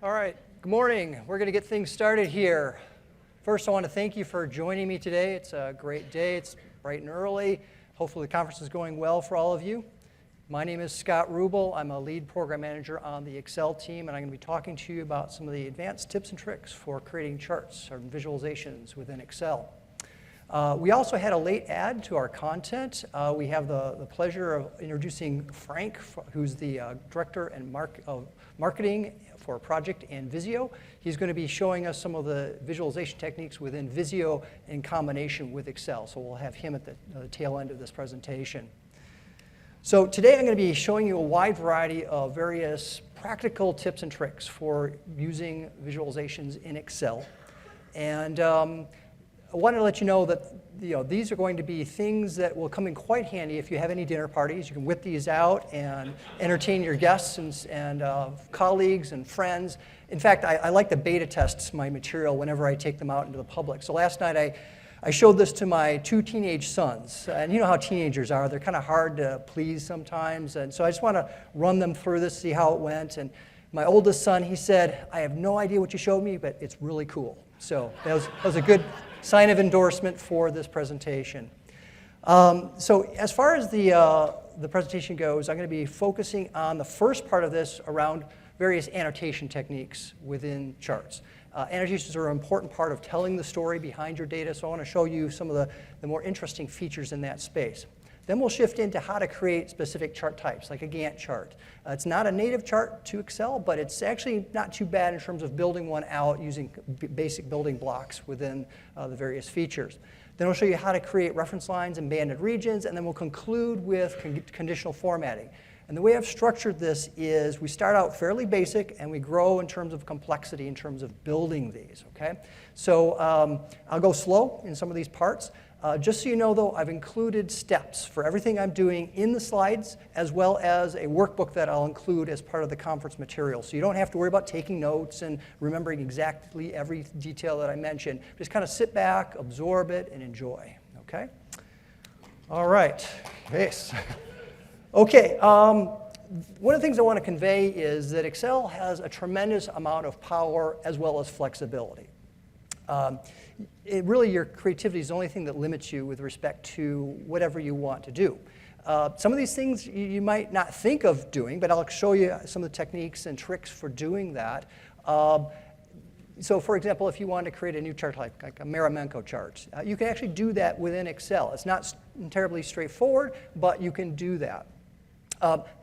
All right, good morning. We're going to get things started here. First, I want to thank you for joining me today. It's a great day. It's bright and early. Hopefully the conference is going well for all of you. My name is Scott Rubel. I'm a lead program manager on the Excel team, and I'm going to be talking to you about some of the advanced tips and tricks for creating charts or visualizations within Excel. We also had a late add to our content. We have the pleasure of introducing Frank, who's the Director and of Marketing for a project in Visio. He's going to be showing us some of the visualization techniques within Visio in combination with Excel. So we'll have him at the tail end of this presentation. So today I'm going to be showing you a wide variety of various practical tips and tricks for using visualizations in Excel. And I wanted to let you know that these are going to be things that will come in quite handy if you have any dinner parties. You can whip these out and entertain your guests and colleagues and friends. In fact, I like to beta test my material whenever I take them out into the public. So last night I showed this to my two teenage sons. And you know how teenagers are. They're kind of hard to please sometimes. And so I just want to run them through this, see how it went. And my oldest son, he said, "I have no idea what you showed me, but it's really cool." So that was a good sign of endorsement for this presentation. So as far as the presentation goes, I'm going to be focusing on the first part of this around various annotation techniques within charts. Annotations are an important part of telling the story behind your data, so I want to show you some of the more interesting features in that space. Then we'll shift into how to create specific chart types, like a Gantt chart. It's not a native chart to Excel, but it's actually not too bad in terms of building one out using basic building blocks within the various features. Then we'll show you how to create reference lines and banded regions, and then we'll conclude with conditional formatting. And the way I've structured this is we start out fairly basic, and we grow in terms of complexity in terms of building these, okay? So I'll go slow in some of these parts. Just so you know, though, I've included steps for everything I'm doing in the slides, as well as a workbook that I'll include as part of the conference material. So you don't have to worry about taking notes and remembering exactly every detail that I mentioned. Just kind of sit back, absorb it, and enjoy, okay? All right, yes. Okay, one of the things I want to convey is that Excel has a tremendous amount of power as well as flexibility. Really, your creativity is the only thing that limits you with respect to whatever you want to do. Some of these things you might not think of doing, but I'll show you some of the techniques and tricks for doing that. So for example, if you want to create a new chart type, like a Maremenko chart, you can actually do that within Excel. It's not terribly straightforward, but you can do that.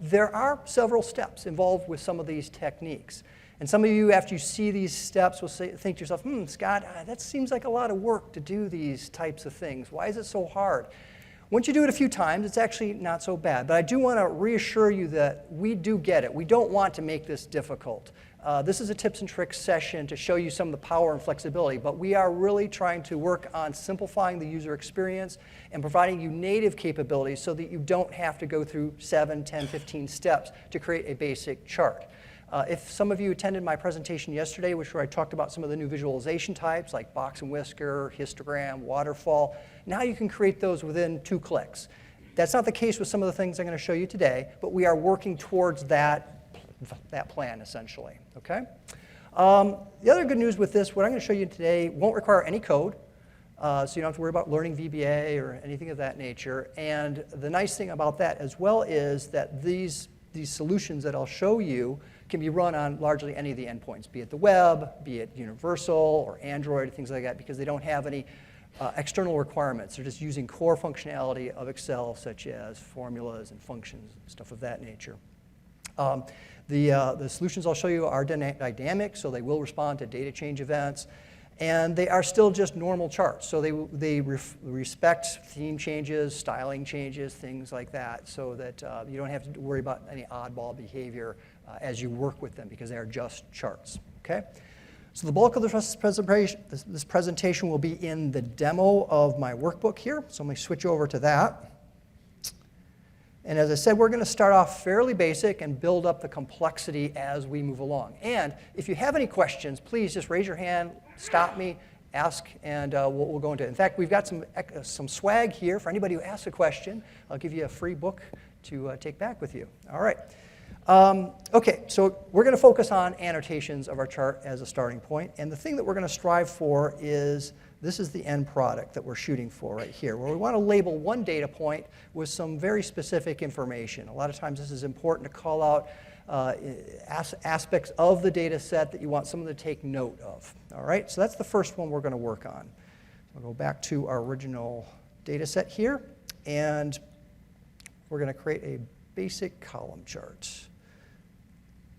There are several steps involved with some of these techniques. And some of you, after you see these steps, will think to yourself, Scott, that seems like a lot of work to do these types of things. Why is it so hard? Once you do it a few times, it's actually not so bad. But I do want to reassure you that we do get it. We don't want to make this difficult. This is a tips and tricks session to show you some of the power and flexibility, but we are really trying to work on simplifying the user experience and providing you native capabilities so that you don't have to go through 7, 10, 15 steps to create a basic chart. If some of you attended my presentation yesterday, where I talked about some of the new visualization types like box and whisker, histogram, waterfall, now you can create those within 2 clicks. That's not the case with some of the things I'm going to show you today, but we are working towards that plan, essentially. Okay? The other good news with this, what I'm going to show you today won't require any code, so you don't have to worry about learning VBA or anything of that nature. And the nice thing about that as well is that these solutions that I'll show you can be run on largely any of the endpoints, be it the web, be it Universal or Android, things like that, because they don't have any external requirements. They're just using core functionality of Excel, such as formulas and functions and stuff of that nature. The solutions I'll show you are dynamic, so they will respond to data change events. And they are still just normal charts. So they respect theme changes, styling changes, things like that, so that you don't have to worry about any oddball behavior as you work with them, because they are just charts. Okay? So the bulk of this presentation will be in the demo of my workbook here. So I'm going to switch over to that. And as I said, we're going to start off fairly basic and build up the complexity as we move along. And if you have any questions, please just raise your hand, stop me, ask, and we'll go into it. In fact, we've got some swag here for anybody who asks a question. I'll give you a free book to take back with you. All right. Okay, so we're going to focus on annotations of our chart as a starting point. And the thing that we're going to strive for is, this is the end product that we're shooting for right here, where we want to label one data point with some very specific information. A lot of times this is important to call out aspects of the data set that you want someone to take note of. All right, so that's the first one we're going to work on. I'll go back to our original data set here, and we're going to create a basic column chart.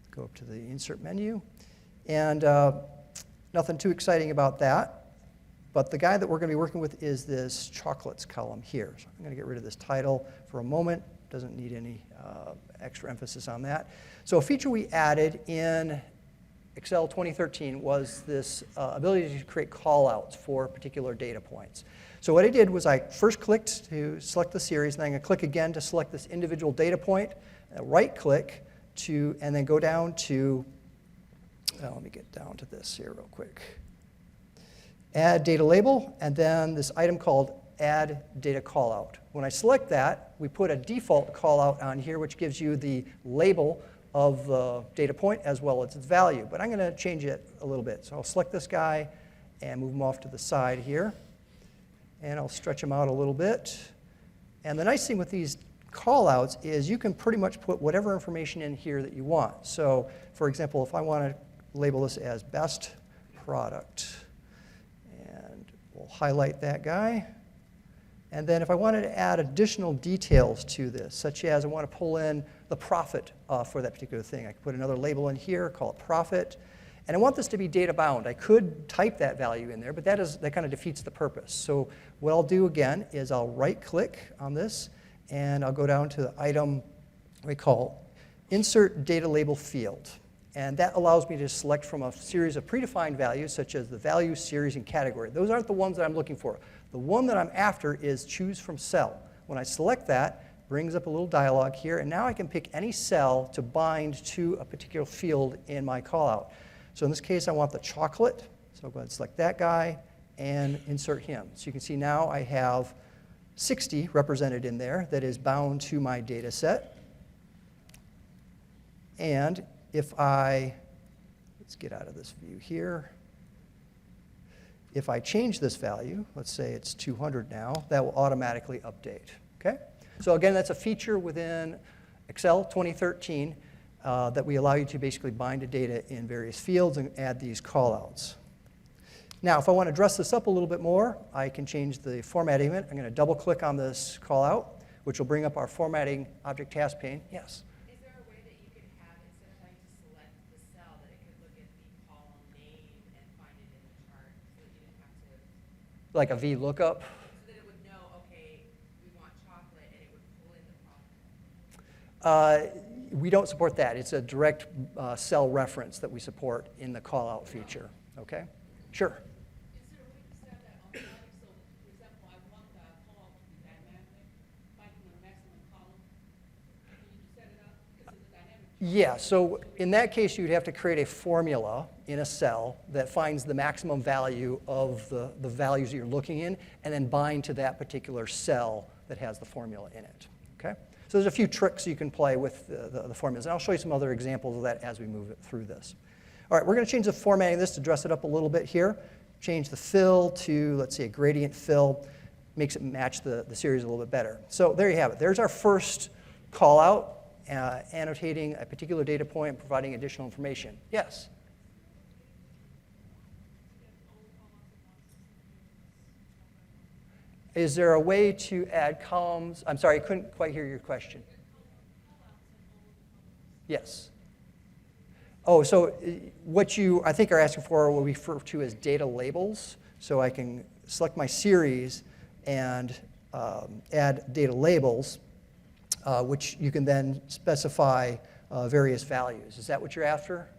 Go up to the Insert menu, and nothing too exciting about that. But the guy that we're going to be working with is this chocolates column here. So I'm going to get rid of this title for a moment. Doesn't need any extra emphasis on that. So a feature we added in Excel 2013 was this ability to create callouts for particular data points. So what I did was I first clicked to select the series, and then I'm going to click again to select this individual data point, right-click, and then go down to, let me get down to this here real quick. Add data label, and then this item called add data callout. When I select that, we put a default callout on here, which gives you the label of the data point as well as its value. But I'm going to change it a little bit. So I'll select this guy and move him off to the side here. And I'll stretch him out a little bit. And the nice thing with these callouts is you can pretty much put whatever information in here that you want. So for example, if I want to label this as best product, and we'll highlight that guy. And then if I wanted to add additional details to this, such as I want to pull in the profit for that particular thing, I could put another label in here, call it profit. And I want this to be data bound. I could type that value in there, but that kind of defeats the purpose. So what I'll do again is I'll right click on this, and I'll go down to the item we call Insert Data Label Field. And that allows me to select from a series of predefined values, such as the value, series, and category. Those aren't the ones that I'm looking for. The one that I'm after is choose from cell. When I select that, it brings up a little dialog here, and now I can pick any cell to bind to a particular field in my callout. So in this case, I want the chocolate. So I'll go ahead and select that guy and insert him. So you can see now I have 60 represented in there that is bound to my data set. And if let's get out of this view here. If I change this value, let's say it's 200 now, that will automatically update. Okay? So again, that's a feature within Excel 2013 that we allow you to basically bind to data in various fields and add these callouts. Now, if I want to dress this up a little bit more, I can change the formatting of it. I'm going to double click on this callout, which will bring up our formatting object task pane. Yes? Is there a way that you could have, instead of having to select the cell, that it could look at the column name and find it in the chart so that you didn't have to? Like a VLOOKUP? So that it would know, okay, we want chocolate, and it would pull in the profit. We don't support that. It's a direct cell reference that we support in the callout feature. Okay? Sure. Is there a way to set that automatic? So, for example, I want the callout to be dynamic, finding the maximum column. Can you set it up? Because it's a dynamic. Yeah, so in that case, you'd have to create a formula in a cell that finds the maximum value of the values that you're looking in, and then bind to that particular cell that has the formula in it. Okay? So there's a few tricks you can play with the formulas, and I'll show you some other examples of that as we move it through this. All right, we're going to change the formatting of this to dress it up a little bit here. Change the fill to, let's say, a gradient fill. Makes it match the series a little bit better. So there you have it. There's our first call out, annotating a particular data point and providing additional information. Yes? Is there a way to add columns? I'm sorry, I couldn't quite hear your question. Yes. Oh, so what you, I think, are asking for what we refer to as data labels. So I can select my series and add data labels, which you can then specify various values. Is that what you're after?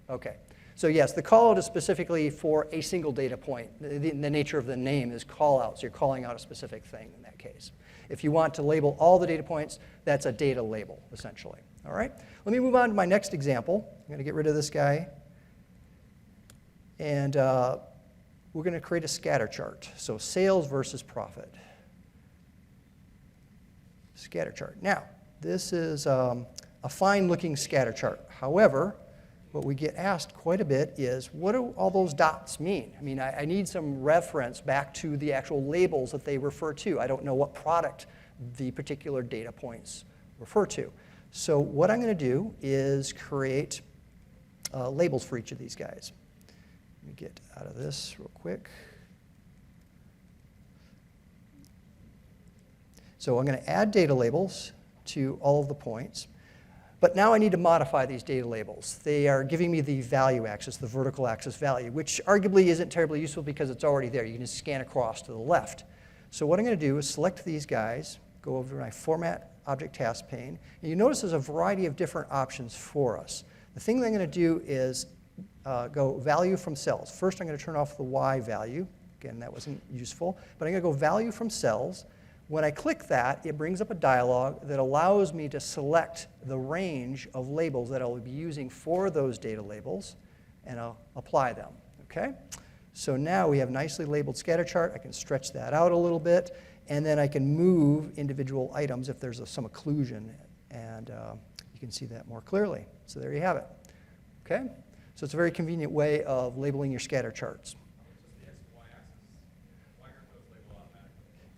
Okay. So yes, the callout is specifically for a single data point. The nature of the name is callout, so you're calling out a specific thing in that case. If you want to label all the data points, that's a data label, essentially. All right? Let me move on to my next example. I'm going to get rid of this guy. And we're going to create a scatter chart. So sales versus profit. Scatter chart. Now, this is a fine-looking scatter chart. However, what we get asked quite a bit is, what do all those dots mean? I mean, I need some reference back to the actual labels that they refer to. I don't know what product the particular data points refer to. So what I'm going to do is create labels for each of these guys. Let me get out of this real quick. So I'm going to add data labels to all of the points. But now I need to modify these data labels. They are giving me the value axis, the vertical axis value, which arguably isn't terribly useful because it's already there. You can just scan across to the left. So what I'm going to do is select these guys, go over to my Format Object Task pane, and you notice there's a variety of different options for us. The thing that I'm going to do is go value from cells. First, I'm going to turn off the Y value. Again, that wasn't useful. But I'm going to go value from cells. When I click that, it brings up a dialog that allows me to select the range of labels that I'll be using for those data labels, and I'll apply them, okay? So now we have nicely labeled scatter chart. I can stretch that out a little bit, and then I can move individual items if there's some occlusion, and you can see that more clearly. So there you have it, okay? So it's a very convenient way of labeling your scatter charts.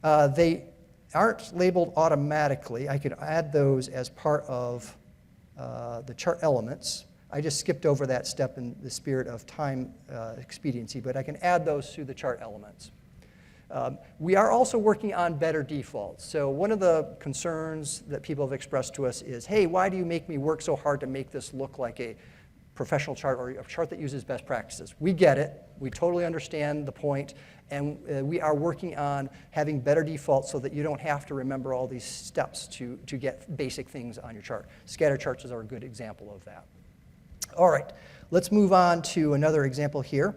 They aren't labeled automatically. I could add those as part of the chart elements. I just skipped over that step in the spirit of time expediency, but I can add those to the chart elements. We are also working on better defaults. So one of the concerns that people have expressed to us is, hey, why do you make me work so hard to make this look like a professional chart or a chart that uses best practices? We get it. We totally understand the point. And we are working on having better defaults so that you don't have to remember all these steps to get basic things on your chart. Scatter charts are a good example of that. All right, let's move on to another example here.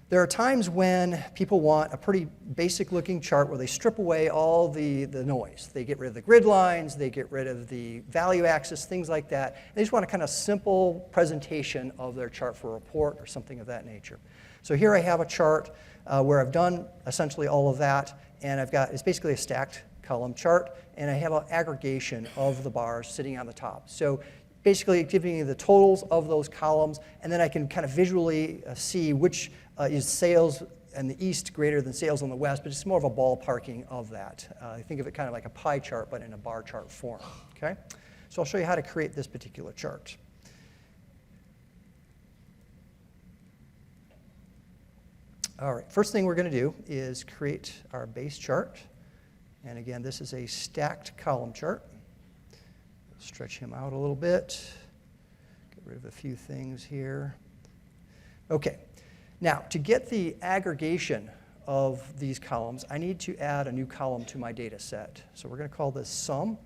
There are times when people want a pretty basic looking chart where they strip away all the noise. They get rid of the grid lines, they get rid of the value axis, things like that. They just want a kind of simple presentation of their chart for a report or something of that nature. So here I have a chart where I've done essentially all of that, and it's basically a stacked column chart, and I have an aggregation of the bars sitting on the top. So basically giving me the totals of those columns, and then I can kind of visually see which is sales in the east greater than sales on the west, but it's more of a ballparking of that. I think of it kind of like a pie chart, but in a bar chart form, okay? So I'll show you how to create this particular chart. All right, first thing we're going to do is create our base chart. And again, this is a stacked column chart. Stretch him out a little bit. Get rid of a few things here. Okay, now to get the aggregation of these columns, I need to add a new column to my data set. So we're going to call this sum.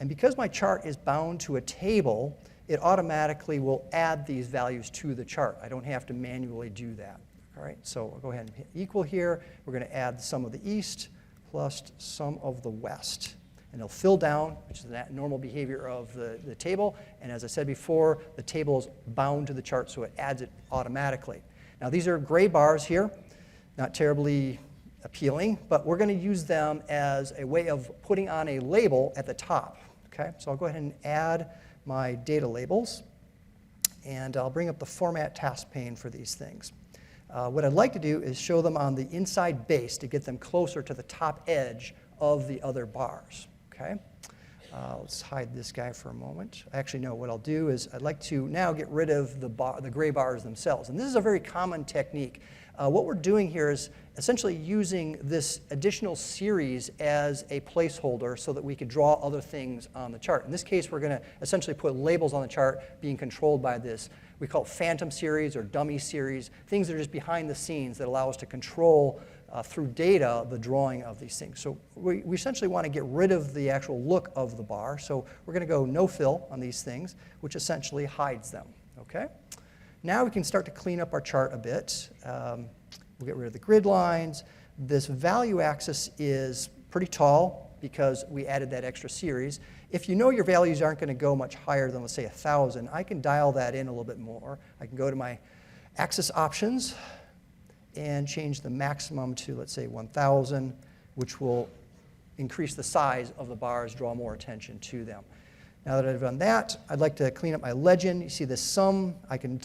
And because my chart is bound to a table, it automatically will add these values to the chart. I don't have to manually do that. All right, so I'll go ahead and hit equal here. We're going to add the sum of the east plus sum of the west. And it'll fill down, which is that normal behavior of the table. And as I said before, the table is bound to the chart, so it adds it automatically. Now, these are gray bars here, not terribly appealing, but we're going to use them as a way of putting on a label at the top. Okay, so I'll go ahead and add my data labels, and I'll bring up the Format Task pane for these things. What I'd like to do is show them on the inside base to get them closer to the top edge of the other bars, okay? Let's hide this guy for a moment. Actually, no, what I'll do is I'd like to now get rid of the gray bars themselves. And this is a very common technique. What we're doing here is essentially using this additional series as a placeholder so that we could draw other things on the chart. In this case, we're going to essentially put labels on the chart being controlled by this. We call it phantom series or dummy series, things that are just behind the scenes that allow us to control through data the drawing of these things. So we essentially want to get rid of the actual look of the bar. So we're going to go no fill on these things, which essentially hides them, okay? Now we can start to clean up our chart a bit. We'll get rid of the grid lines. This value axis is pretty tall because we added that extra series. If you know your values aren't going to go much higher than, let's say, 1,000, I can dial that in a little bit more. I can go to my axis options and change the maximum to, let's say, 1,000, which will increase the size of the bars, draw more attention to them. Now that I've done that, I'd like to clean up my legend. You see this sum, I can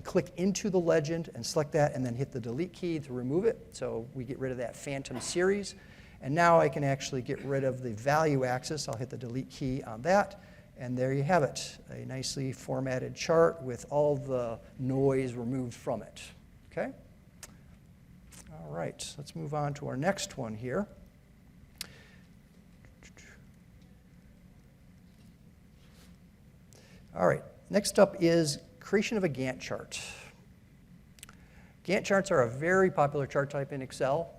click into the legend and select that and then hit the delete key to remove it. So we get rid of that phantom series. And now I can actually get rid of the value axis. I'll hit the delete key on that. And there you have it, a nicely formatted chart with all the noise removed from it. Okay? All right, let's move on to our next one here. All right, next up is creation of a Gantt chart. Gantt charts are a very popular chart type in Excel.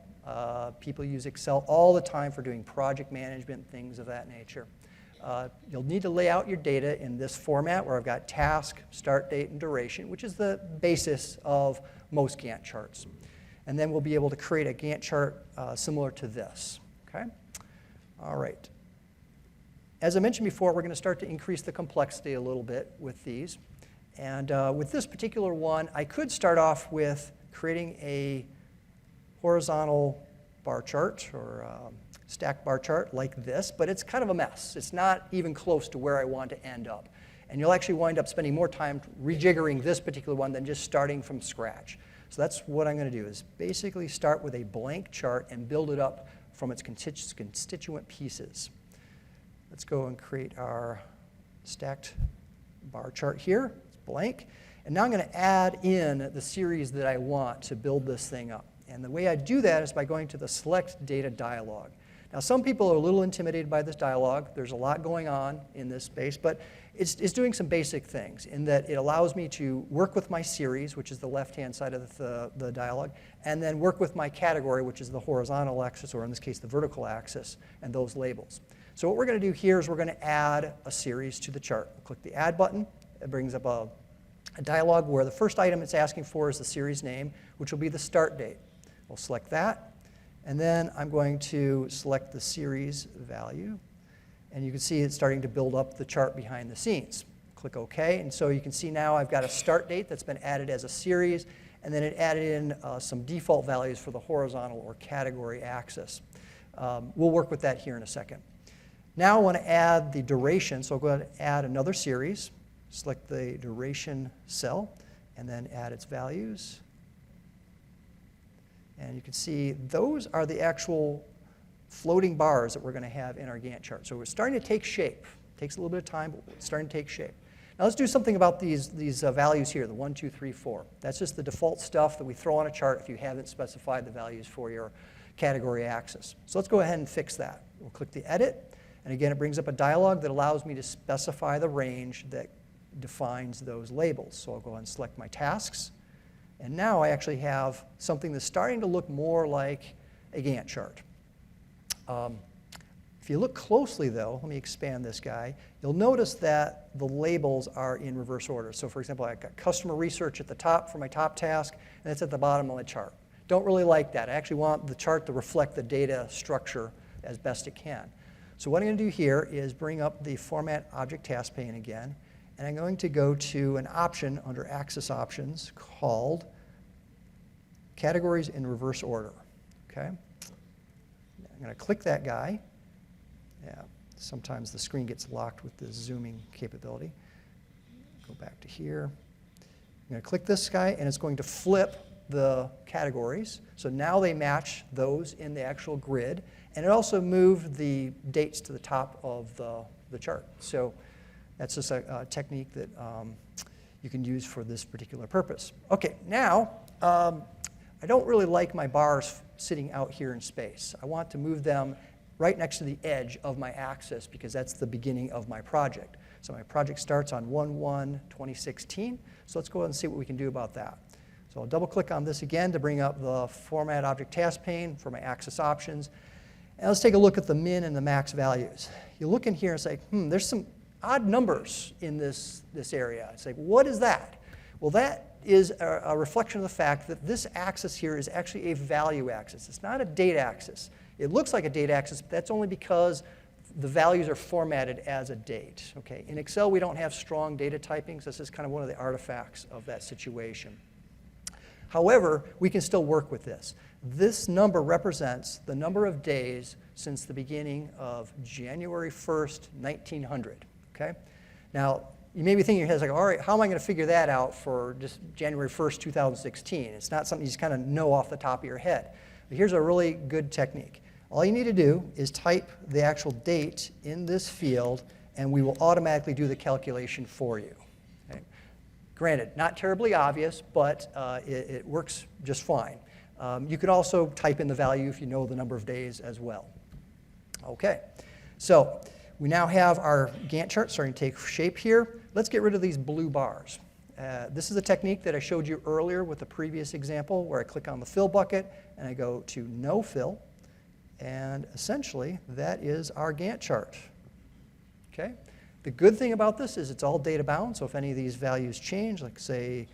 People use Excel all the time for doing project management, things of that nature. You'll need to lay out your data in this format where I've got task, start date, and duration, which is the basis of most Gantt charts. And then we'll be able to create a Gantt chart similar to this. Okay? All right. As I mentioned before, we're going to start to increase the complexity a little bit with these. And with this particular one, I could start off with creating a horizontal bar chart or stacked bar chart like this, but it's kind of a mess. It's not even close to where I want to end up. And you'll actually wind up spending more time rejiggering this particular one than just starting from scratch. So that's what I'm going to do, is basically start with a blank chart and build it up from its constituent pieces. Let's go and create our stacked bar chart here. It's blank. And now I'm going to add in the series that I want to build this thing up. And the way I do that is by going to the Select Data dialog. Now, some people are a little intimidated by this dialog. There's a lot going on in this space, but it's doing some basic things in that it allows me to work with my series, which is the left-hand side of the dialog, and then work with my category, which is the horizontal axis, or in this case, the vertical axis, and those labels. So what we're going to do here is we're going to add a series to the chart. We'll click the Add button. It brings up a dialog where the first item it's asking for is the series name, which will be the start date. We'll select that. And then I'm going to select the series value. And you can see it's starting to build up the chart behind the scenes. Click OK. And so you can see now I've got a start date that's been added as a series. And then it added in some default values for the horizontal or category axis. We'll work with that here in a second. Now I want to add the duration, so I'll go ahead and add another series. Select the duration cell, and then add its values. And you can see those are the actual floating bars that we're going to have in our Gantt chart. So we're starting to take shape. It takes a little bit of time, but it's starting to take shape. Now let's do something about these values here, the 1, 2, 3, 4. That's just the default stuff that we throw on a chart if you haven't specified the values for your category axis. So let's go ahead and fix that. We'll click the Edit. And again, it brings up a dialog that allows me to specify the range that defines those labels. So I'll go ahead and select my tasks. And now I actually have something that's starting to look more like a Gantt chart. If you look closely, though, let me expand this guy, you'll notice that the labels are in reverse order. So for example, I've got customer research at the top for my top task, and it's at the bottom of my chart. Don't really like that. I actually want the chart to reflect the data structure as best it can. So what I'm going to do here is bring up the Format Object Task pane again, and I'm going to go to an option under Axis Options called Categories in Reverse Order. Okay? I'm going to click that guy. Yeah, sometimes the screen gets locked with the zooming capability. Go back to here. I'm going to click this guy, and it's going to flip the categories. So now they match those in the actual grid. And it also moved the dates to the top of the chart. So that's just a technique that you can use for this particular purpose. OK, now I don't really like my bars sitting out here in space. I want to move them right next to the edge of my axis because that's the beginning of my project. So my project starts on 1/1/2016. So let's go ahead and see what we can do about that. So I'll double click on this again to bring up the Format Object Task pane for my axis options. And let's take a look at the min and the max values. You look in here and say, there's some odd numbers in this area. It's like, what is that? Well, that is a reflection of the fact that this axis here is actually a value axis. It's not a date axis. It looks like a date axis, but that's only because the values are formatted as a date. Okay? In Excel, we don't have strong data typings. This is kind of one of the artifacts of that situation. However, we can still work with this. This number represents the number of days since the beginning of January 1st, 1900. okay? Now, you may be thinking in your head, like, all right, how am I going to figure that out for just January 1st, 2016? It's not something you just kind of know off the top of your head. But here's a really good technique. All you need to do is type the actual date in this field, and we will automatically do the calculation for you. Okay? Granted, not terribly obvious, but it works just fine. You could also type in the value if you know the number of days as well. Okay, so we now have our Gantt chart starting to take shape here. Let's get rid of these blue bars. This is a technique that I showed you earlier with the previous example where I click on the fill bucket and I go to no fill. And essentially, that is our Gantt chart. Okay? The good thing about this is it's all data bound, so if any of these values change, like say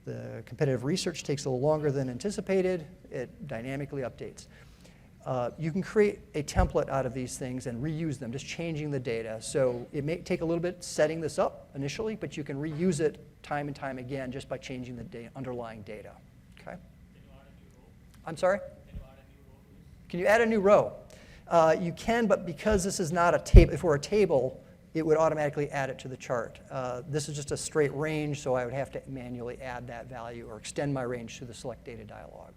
the competitive research takes a little longer than anticipated, it dynamically updates. You can create a template out of these things and reuse them, just changing the data. So it may take a little bit setting this up initially, but you can reuse it time and time again just by changing the underlying data. Okay? Can you add a new row? I'm sorry? Can you add a new row to this? Can you add a new row? You can, but because this is not a table, if we're a table, it would automatically add it to the chart. This is just a straight range, so I would have to manually add that value or extend my range to the select data dialog.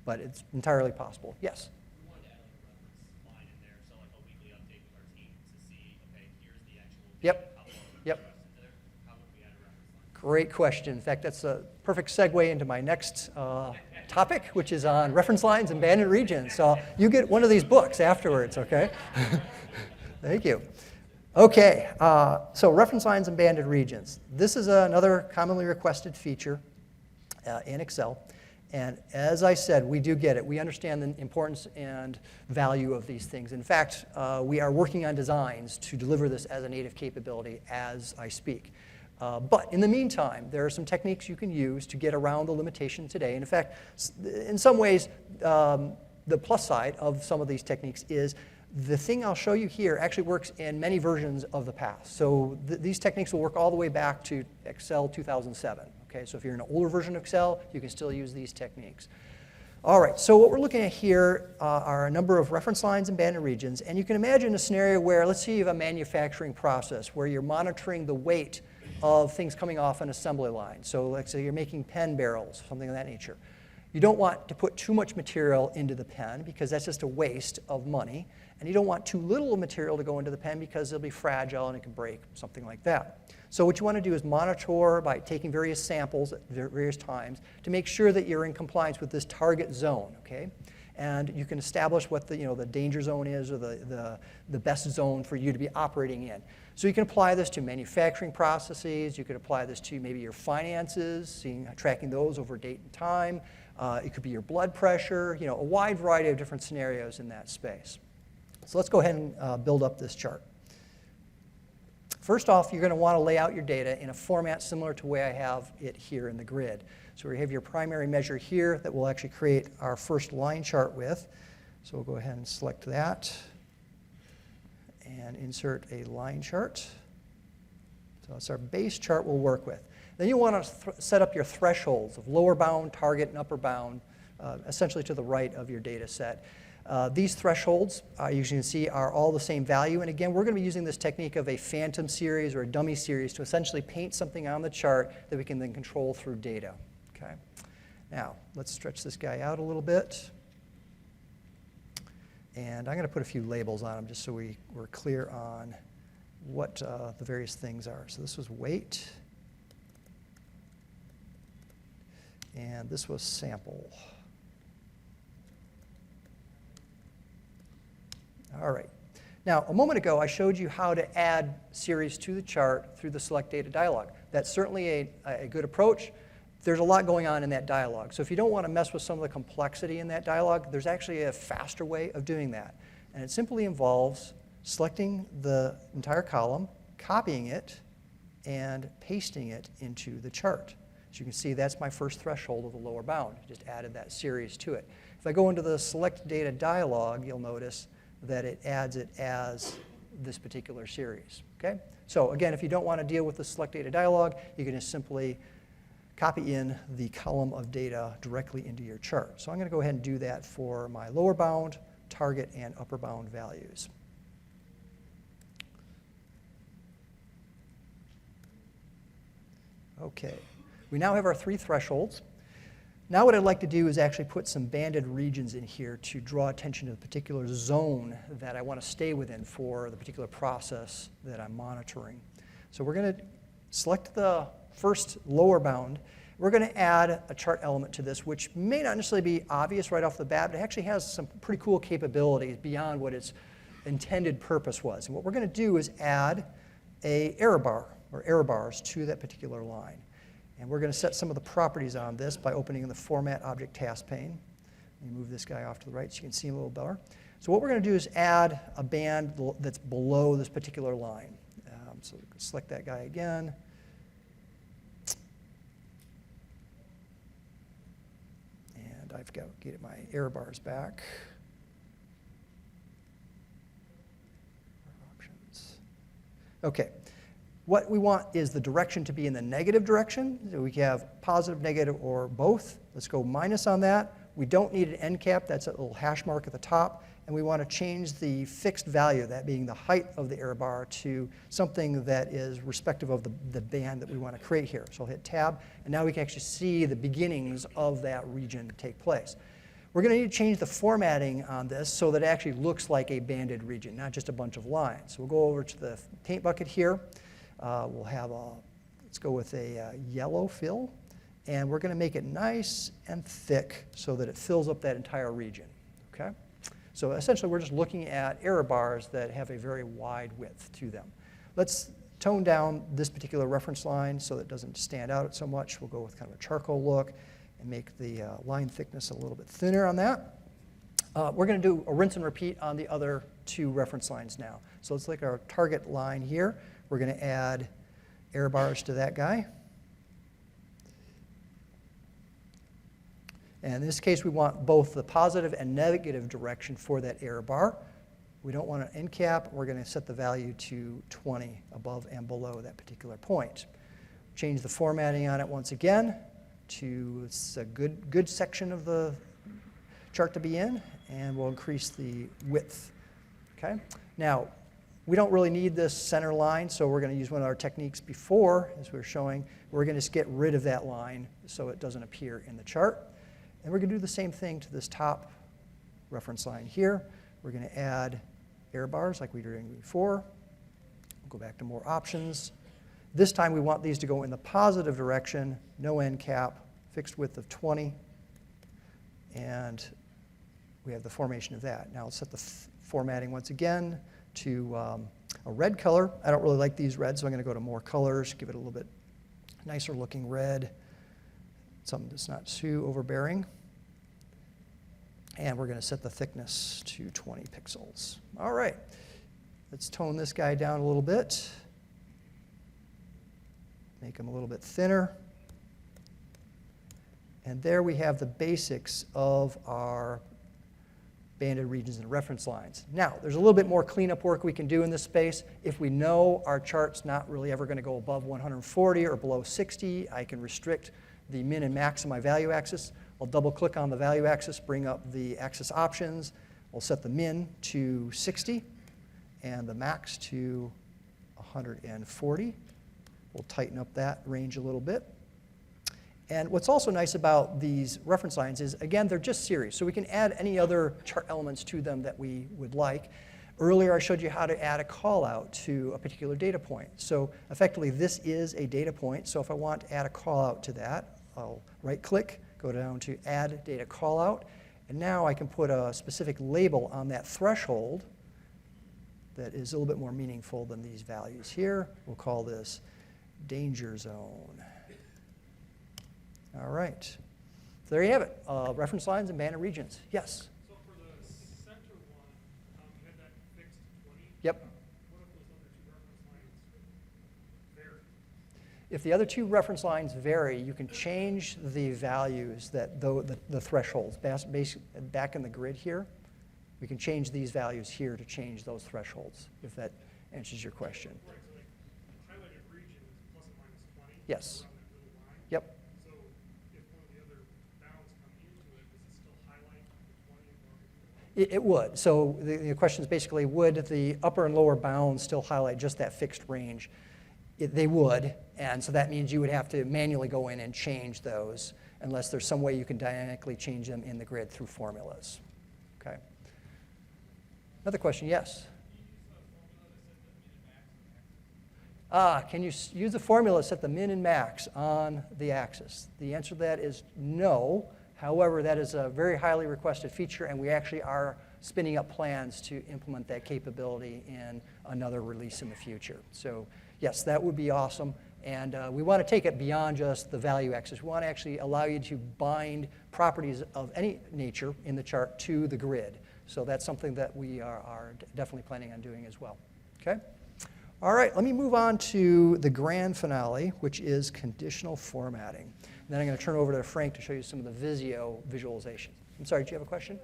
But it's entirely possible. Yes? We wanted to add like a reference line in there, so like a weekly update with our team to see, okay, here's the actual data, Yep. how long we Yep. invested there. How would we add a reference line? Great question. In fact, that's a perfect segue into my next topic, which is on reference lines and banded regions. So you get one of these books afterwards, okay? Thank you. Okay, so reference lines and banded regions. This is another commonly requested feature in Excel. And as I said, we do get it. We understand the importance and value of these things. In fact, we are working on designs to deliver this as a native capability as I speak. But in the meantime, there are some techniques you can use to get around the limitation today. And in fact, in some ways, the plus side of some of these techniques is the thing I'll show you here actually works in many versions of the past. So these techniques will work all the way back to Excel 2007. Okay, so if you're in an older version of Excel, you can still use these techniques. All right, so what we're looking at here are a number of reference lines and banded regions. And you can imagine a scenario where, let's say you have a manufacturing process where you're monitoring the weight of things coming off an assembly line. So let's say you're making pen barrels, something of that nature. You don't want to put too much material into the pen because that's just a waste of money. And you don't want too little material to go into the pen because it'll be fragile and it can break, something like that. So what you want to do is monitor by taking various samples at various times to make sure that you're in compliance with this target zone, okay? And you can establish what the danger zone is or the best zone for you to be operating in. So you can apply this to manufacturing processes. You could apply this to maybe your finances, tracking those over date and time. It could be your blood pressure, a wide variety of different scenarios in that space. So let's go ahead and build up this chart. First off, you're going to want to lay out your data in a format similar to the way I have it here in the grid. So we have your primary measure here that we'll actually create our first line chart with. So we'll go ahead and select that and insert a line chart. So that's our base chart we'll work with. Then you want to set up your thresholds of lower bound, target, and upper bound, essentially to the right of your data set. These thresholds, you can see, are all the same value. And again, we're going to be using this technique of a phantom series or a dummy series to essentially paint something on the chart that we can then control through data. Okay. Now, let's stretch this guy out a little bit. And I'm going to put a few labels on them just so we're clear on what the various things are. So this was weight. And this was sample. All right. Now, a moment ago, I showed you how to add series to the chart through the Select Data dialog. That's certainly a good approach. There's a lot going on in that dialog. So if you don't want to mess with some of the complexity in that dialog, there's actually a faster way of doing that. And it simply involves selecting the entire column, copying it, and pasting it into the chart. As you can see, that's my first threshold of the lower bound. I just added that series to it. If I go into the Select Data dialog, you'll notice that it adds it as this particular series. Okay? So again, if you don't want to deal with the Select Data dialog, you can just simply copy in the column of data directly into your chart. So I'm going to go ahead and do that for my lower bound, target, and upper bound values. Okay, we now have our 3 thresholds. Now what I'd like to do is actually put some banded regions in here to draw attention to the particular zone that I want to stay within for the particular process that I'm monitoring. So we're going to select the first lower bound. We're going to add a chart element to this, which may not necessarily be obvious right off the bat, but it actually has some pretty cool capabilities beyond what its intended purpose was. And what we're going to do is add a error bar, or error bars, to that particular line. And we're going to set some of the properties on this by opening the Format Object Task pane. Let me move this guy off to the right so you can see him a little better. So what we're going to do is add a band that's below this particular line. So select that guy again. And I've got to get my error bars back. Options. Okay. What we want is the direction to be in the negative direction. So we can have positive, negative, or both. Let's go minus on that. We don't need an end cap. That's a little hash mark at the top. And we want to change the fixed value, that being the height of the error bar, to something that is respective of the band that we want to create here. So I'll hit Tab, and now we can actually see the beginnings of that region take place. We're going to need to change the formatting on this so that it actually looks like a banded region, not just a bunch of lines. So we'll go over to the paint bucket here. We'll have let's go with a yellow fill, and we're going to make it nice and thick so that it fills up that entire region, okay? So essentially, we're just looking at error bars that have a very wide width to them. Let's tone down this particular reference line so that it doesn't stand out so much. We'll go with kind of a charcoal look and make the line thickness a little bit thinner on that. We're going to do a rinse and repeat on the other 2 reference lines now. So let's look at our target line here. We're going to add error bars to that guy. And in this case, we want both the positive and negative direction for that error bar. We don't want an end cap. We're going to set the value to 20 above and below that particular point. Change the formatting on it once again to it's a good section of the chart to be in, and we'll increase the width. Okay? Now, we don't really need this center line, so we're going to use one of our techniques before, as we were showing. We're going to just get rid of that line so it doesn't appear in the chart. And we're going to do the same thing to this top reference line here. We're going to add error bars like we were doing before. We'll go back to more options. This time we want these to go in the positive direction, no end cap, fixed width of 20. And we have the formation of that. Now let's set the formatting once again to a red color. I don't really like these reds, so I'm going to go to more colors, give it a little bit nicer looking red, something that's not too overbearing. And we're going to set the thickness to 20 pixels. All right, let's tone this guy down a little bit. Make him a little bit thinner. And there we have the basics of our banded regions and reference lines. Now, there's a little bit more cleanup work we can do in this space. If we know our chart's not really ever going to go above 140 or below 60, I can restrict the min and max of my value axis. I'll double click on the value axis, bring up the axis options. We'll set the min to 60 and the max to 140. We'll tighten up that range a little bit. And what's also nice about these reference lines is, again, they're just series. So we can add any other chart elements to them that we would like. Earlier, I showed you how to add a call out to a particular data point. So effectively, this is a data point. So if I want to add a call out to that, I'll right click, go down to Add Data Callout, and now I can put a specific label on that threshold that is a little bit more meaningful than these values here. We'll call this Danger Zone. All right. So there you have it, reference lines and banded regions. Yes? So for the center one, you had that fixed 20? Yep. What if those other 2 reference lines vary? If the other 2 reference lines vary, you can change the values, that the thresholds. Back in the grid here, we can change these values here to change those thresholds, if that answers your question. Right, so like highlighted region is plus or minus 20? Yes. Around that little line? Yep. So if one of the other bounds come into it, does it still highlight the 20 or? It would. So the question is basically, would the upper and lower bounds still highlight just that fixed range? They would, and so that means you would have to manually go in and change those unless there's some way you can dynamically change them in the grid through formulas. Okay. Another question, yes? Can you use the formula to set the min and max on the axis? The answer to that is no. However, that is a very highly requested feature, and we actually are spinning up plans to implement that capability in another release in the future. So yes, that would be awesome. And we want to take it beyond just the value axis. We want to actually allow you to bind properties of any nature in the chart to the grid. So that's something that we are definitely planning on doing as well. Okay? All right, let me move on to the grand finale, which is conditional formatting. And then I'm going to turn over to Frank to show you some of the Visio visualization. I'm sorry, do you have a question?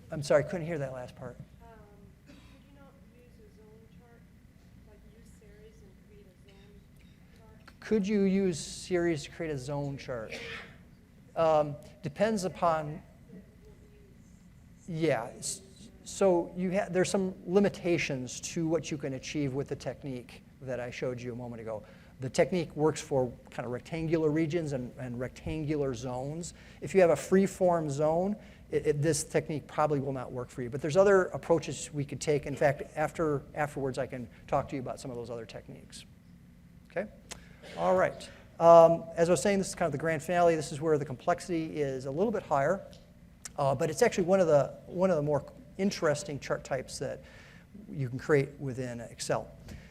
I'm sorry, couldn't hear that last part. Could you not use a zone chart, like use series and create a zone chart? Could you use series to create a zone chart? Depends upon, yeah. So there's some limitations to what you can achieve with the technique that I showed you a moment ago. The technique works for kind of rectangular regions and rectangular zones. If you have a free-form zone, this technique probably will not work for you. But there's other approaches we could take. In fact, afterwards, I can talk to you about some of those other techniques. Okay? All right. As I was saying, this is kind of the grand finale. This is where the complexity is a little bit higher. But it's actually one of the more interesting chart types that you can create within Excel.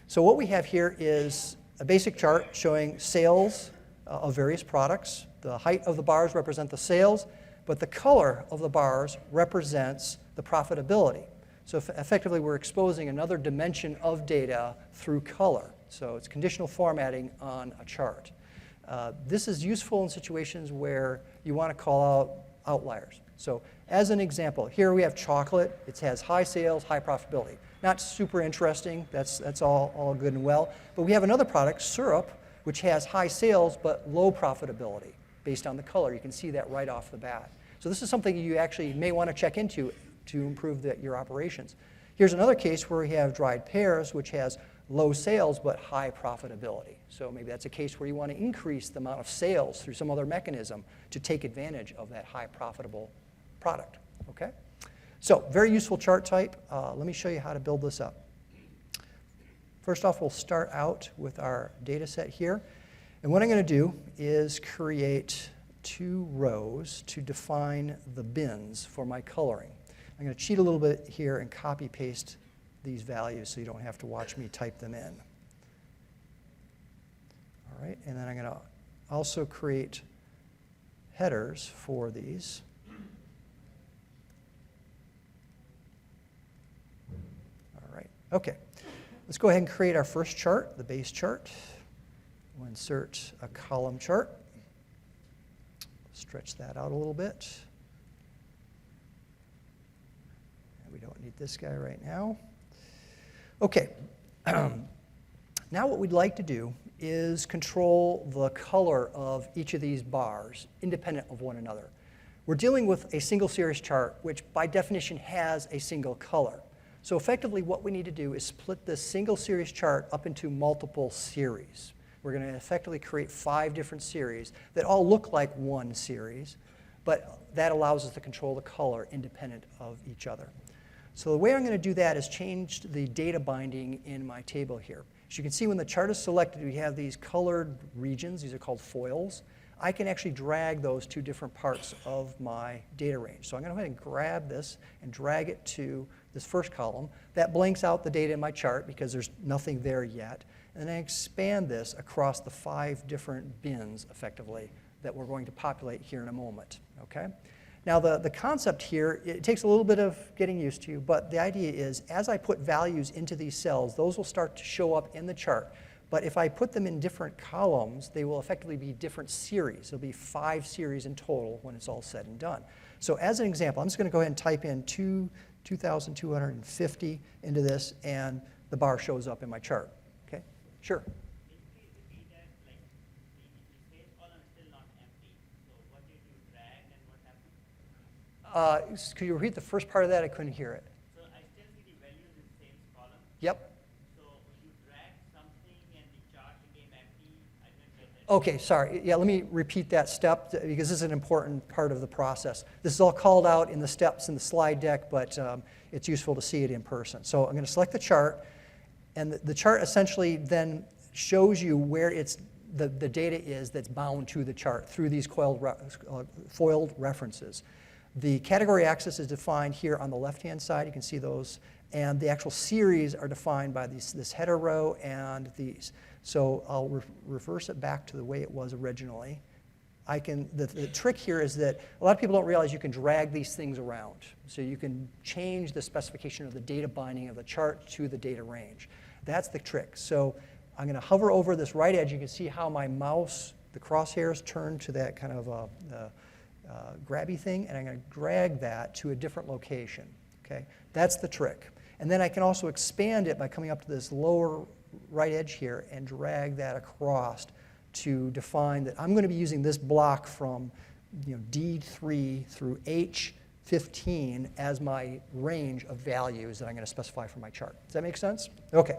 So what we have here is a basic chart showing sales of various products. The height of the bars represent the sales, but the color of the bars represents the profitability. So effectively, we're exposing another dimension of data through color. So it's conditional formatting on a chart. This is useful in situations where you want to call out outliers. So as an example, here we have chocolate. It has high sales, high profitability. Not super interesting. That's all good and well. But we have another product, syrup, which has high sales but low profitability based on the color. You can see that right off the bat. So this is something you actually may want to check into to improve your operations. Here's another case where we have dried pears, which has low sales but high profitability. So maybe that's a case where you want to increase the amount of sales through some other mechanism to take advantage of that high profitable product. Okay? So very useful chart type. Let me show you how to build this up. First off, we'll start out with our data set here. And what I'm going to do is create 2 rows to define the bins for my coloring. I'm going to cheat a little bit here and copy paste these values so you don't have to watch me type them in. All right, and then I'm going to also create headers for these. All right, okay. Let's go ahead and create our first chart, the base chart. We'll insert a column chart. Stretch that out a little bit. And we don't need this guy right now. Okay. Now what we'd like to do is control the color of each of these bars independent of one another. We're dealing with a single series chart, which by definition has a single color. So effectively what we need to do is split this single series chart up into multiple series. We're going to effectively create 5 different series that all look like one series, but that allows us to control the color independent of each other. So the way I'm going to do that is change the data binding in my table here. As you can see, when the chart is selected, we have these colored regions. These are called foils. I can actually drag those to different parts of my data range. So I'm going to go ahead and grab this and drag it to this first column. That blanks out the data in my chart because there's nothing there yet. And then I expand this across the 5 different bins, effectively, that we're going to populate here in a moment. Okay? Now, the concept here, it takes a little bit of getting used to, but the idea is as I put values into these cells, those will start to show up in the chart. But if I put them in different columns, they will effectively be different series. There'll be 5 series in total when it's all said and done. So as an example, I'm just going to go ahead and type in 2,250 into this, and the bar shows up in my chart. Okay? Sure. Could you repeat the first part of that? I couldn't hear it. So I still see the values in same Yep. So you drag something and the chart became empty? I didn't get that. Okay, sorry. Yeah, let me repeat that step because this is an important part of the process. This is all called out in the steps in the slide deck, but it's useful to see it in person. So I'm going to select the chart, and the chart essentially then shows you where the data is that's bound to the chart through these foiled references. The category axis is defined here on the left-hand side. You can see those. And the actual series are defined by this header row and these. So I'll reverse it back to the way it was originally. The trick here is that a lot of people don't realize you can drag these things around. So you can change the specification of the data binding of the chart to the data range. That's the trick. So I'm going to hover over this right edge. You can see how my mouse, the crosshairs turn to that kind of grabby thing, and I'm going to drag that to a different location. Okay? That's the trick. And then I can also expand it by coming up to this lower right edge here and drag that across to define that I'm going to be using this block from D3 through H15 as my range of values that I'm going to specify for my chart. Does that make sense? Okay.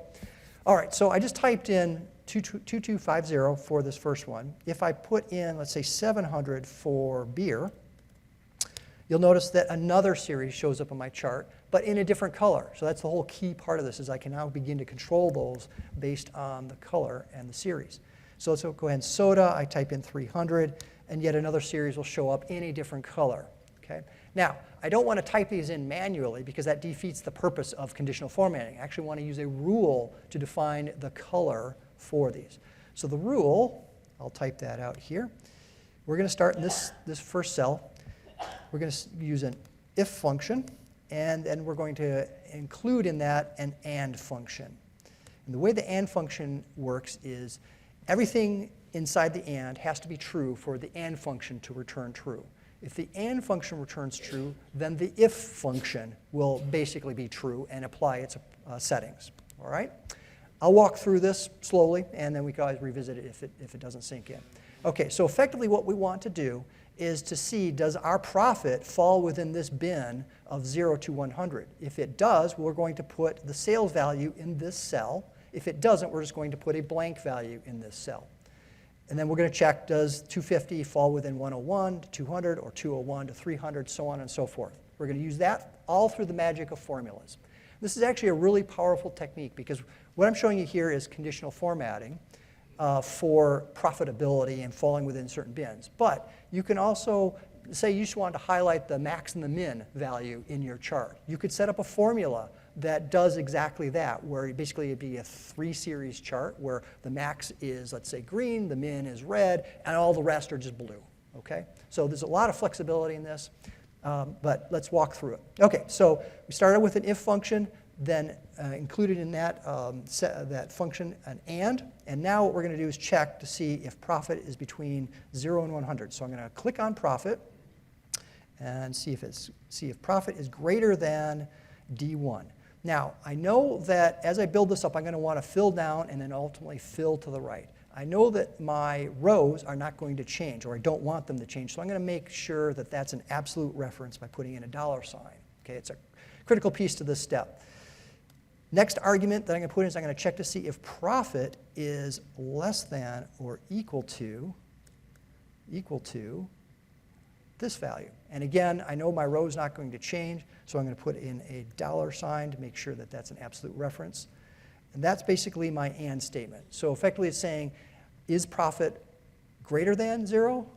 All right, so I just typed in 2250 for this first one. If I put in, let's say, 700 for beer, you'll notice that another series shows up on my chart, but in a different color. So that's the whole key part of this, is I can now begin to control those based on the color and the series. So let's go ahead and soda. I type in 300, and yet another series will show up in a different color. Okay? Now, I don't want to type these in manually because that defeats the purpose of conditional formatting. I actually want to use a rule to define the color for these. So the rule, I'll type that out here. We're going to start in this first cell. We're going to use an if function, and then we're going to include in that an and function. And the way the and function works is everything inside the and has to be true for the and function to return true. If the and function returns true, then the if function will basically be true and apply its settings. All right? I'll walk through this slowly, and then we can always revisit it if it doesn't sink in. Okay, so effectively what we want to do is to see, does our profit fall within this bin of 0 to 100? If it does, we're going to put the sales value in this cell. If it doesn't, we're just going to put a blank value in this cell. And then we're going to check, does 250 fall within 101 to 200 or 201 to 300, so on and so forth. We're going to use that all through the magic of formulas. This is actually a really powerful technique because what I'm showing you here is conditional formatting for profitability and falling within certain bins. But you can also say you just want to highlight the max and the min value in your chart. You could set up a formula that does exactly that, where basically it'd be a 3-series chart where the max is, let's say, green, the min is red, and all the rest are just blue. Okay? So there's a lot of flexibility in this, but let's walk through it. Okay, so we started with an if function, then included in that, that function an and now what we're going to do is check to see if profit is between 0 and 100. So I'm going to click on profit and see if profit is greater than D1. Now, I know that as I build this up, I'm going to want to fill down and then ultimately fill to the right. I know that my rows are not going to change, or I don't want them to change, so I'm going to make sure that that's an absolute reference by putting in a $sign. Okay, it's a critical piece to this step. Next argument that I'm going to put in is I'm going to check to see if profit is less than or equal to this value. And again, I know my row is not going to change, so I'm going to put in a $sign to make sure that that's an absolute reference. And that's basically my and statement. So effectively it's saying, is profit greater than 0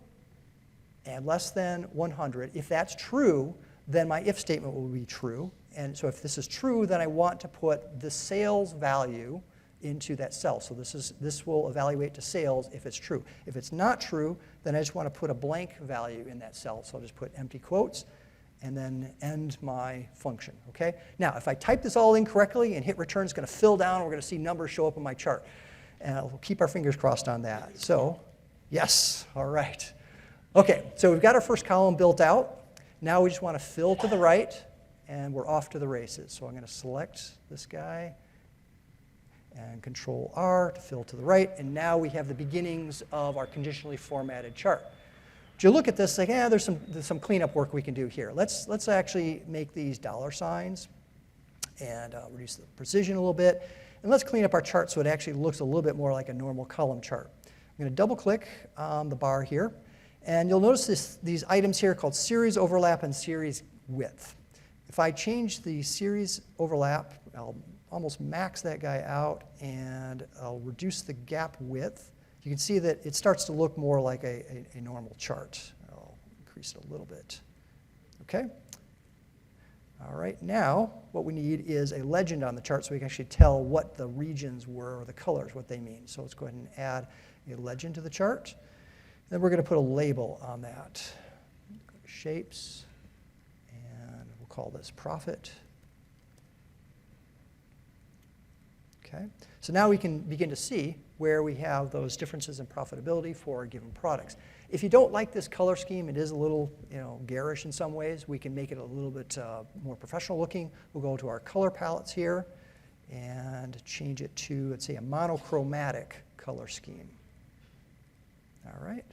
and less than 100? If that's true, then my if statement will be true. And so if this is true, then I want to put the sales value into that cell. So this will evaluate to sales if it's true. If it's not true, then I just want to put a blank value in that cell. So I'll just put empty quotes and then end my function. Okay? Now, if I type this all in correctly and hit return, it's going to fill down. We're going to see numbers show up on my chart. And we'll keep our fingers crossed on that. So, yes. All right. Okay, so we've got our first column built out. Now we just want to fill to the right, and we're off to the races. So I'm going to select this guy and Control R to fill to the right, and now we have the beginnings of our conditionally formatted chart. But you look at this, like, there's some cleanup work we can do here. Let's actually make these $signs, and reduce the precision a little bit. And let's clean up our chart so it actually looks a little bit more like a normal column chart. I'm going to double click on the bar here, and you'll notice these items here called series overlap and series width. If I change the series overlap, I'll almost max that guy out, and I'll reduce the gap width. You can see that it starts to look more like a normal chart. I'll increase it a little bit. Okay? All right, now what we need is a legend on the chart so we can actually tell what the regions were, or the colors, what they mean. So let's go ahead and add a legend to the chart. Then we're going to put a label on that. Go to shapes, and we'll call this profit. Okay, so now we can begin to see where we have those differences in profitability for given products. If you don't like this color scheme, it is a little garish in some ways. We can make it a little bit more professional looking. We'll go to our color palettes here and change it to, let's say, a monochromatic color scheme. All right,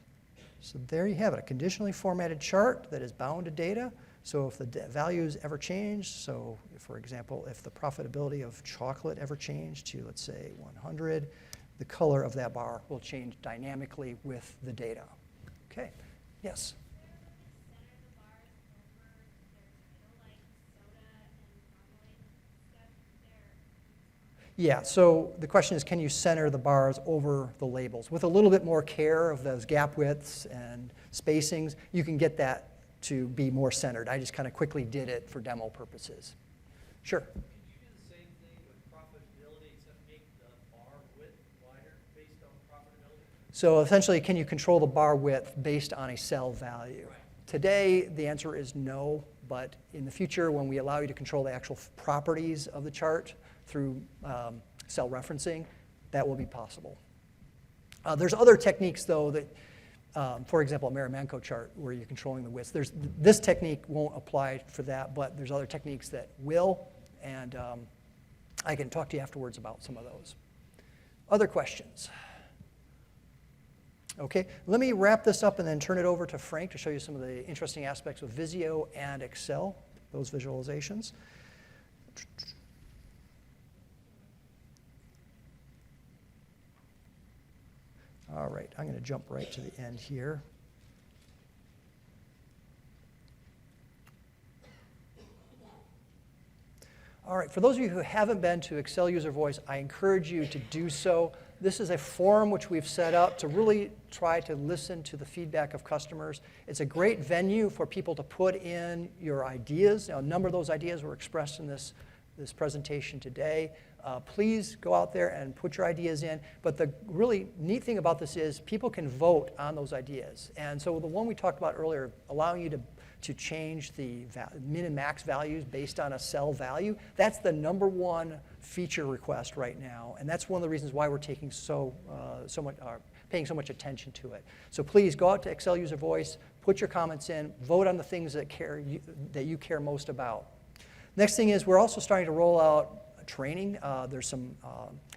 so there you have it, a conditionally formatted chart that is bound to data. So if the values ever change, so if, for example, if the profitability of chocolate ever changed to, let's say, 100, the color of that bar will change dynamically with the data. Okay, yes? Yeah, so the question is, can you center the bars over the labels? With a little bit more care of those gap widths and spacings, you can get that to be more centered. I just kind of quickly did it for demo purposes. Sure. Could you do the same thing with profitability, except make the bar width wider based on profitability? So essentially, can you control the bar width based on a cell value? Today, the answer is no, but in the future, when we allow you to control the actual properties of the chart through cell referencing, that will be possible. There's other techniques, though, that for example, a Marimanko chart where you're controlling the widths. This technique won't apply for that, but there's other techniques that will, and I can talk to you afterwards about some of those. Other questions? Okay, let me wrap this up and then turn it over to Frank to show you some of the interesting aspects of Visio and Excel, those visualizations. All right, I'm going to jump right to the end here. All right, for those of you who haven't been to Excel User Voice, I encourage you to do so. This is a forum which we've set up to really try to listen to the feedback of customers. It's a great venue for people to put in your ideas. Now, a number of those ideas were expressed in this presentation today. Please go out there and put your ideas in. But the really neat thing about this is people can vote on those ideas. And so the one we talked about earlier, allowing you to change the min and max values based on a cell value, that's the #1 feature request right now. And that's one of the reasons why we're taking paying so much attention to it. So please go out to Excel User Voice, put your comments in, vote on the things that you care most about. Next thing is we're also starting to roll out training. There's some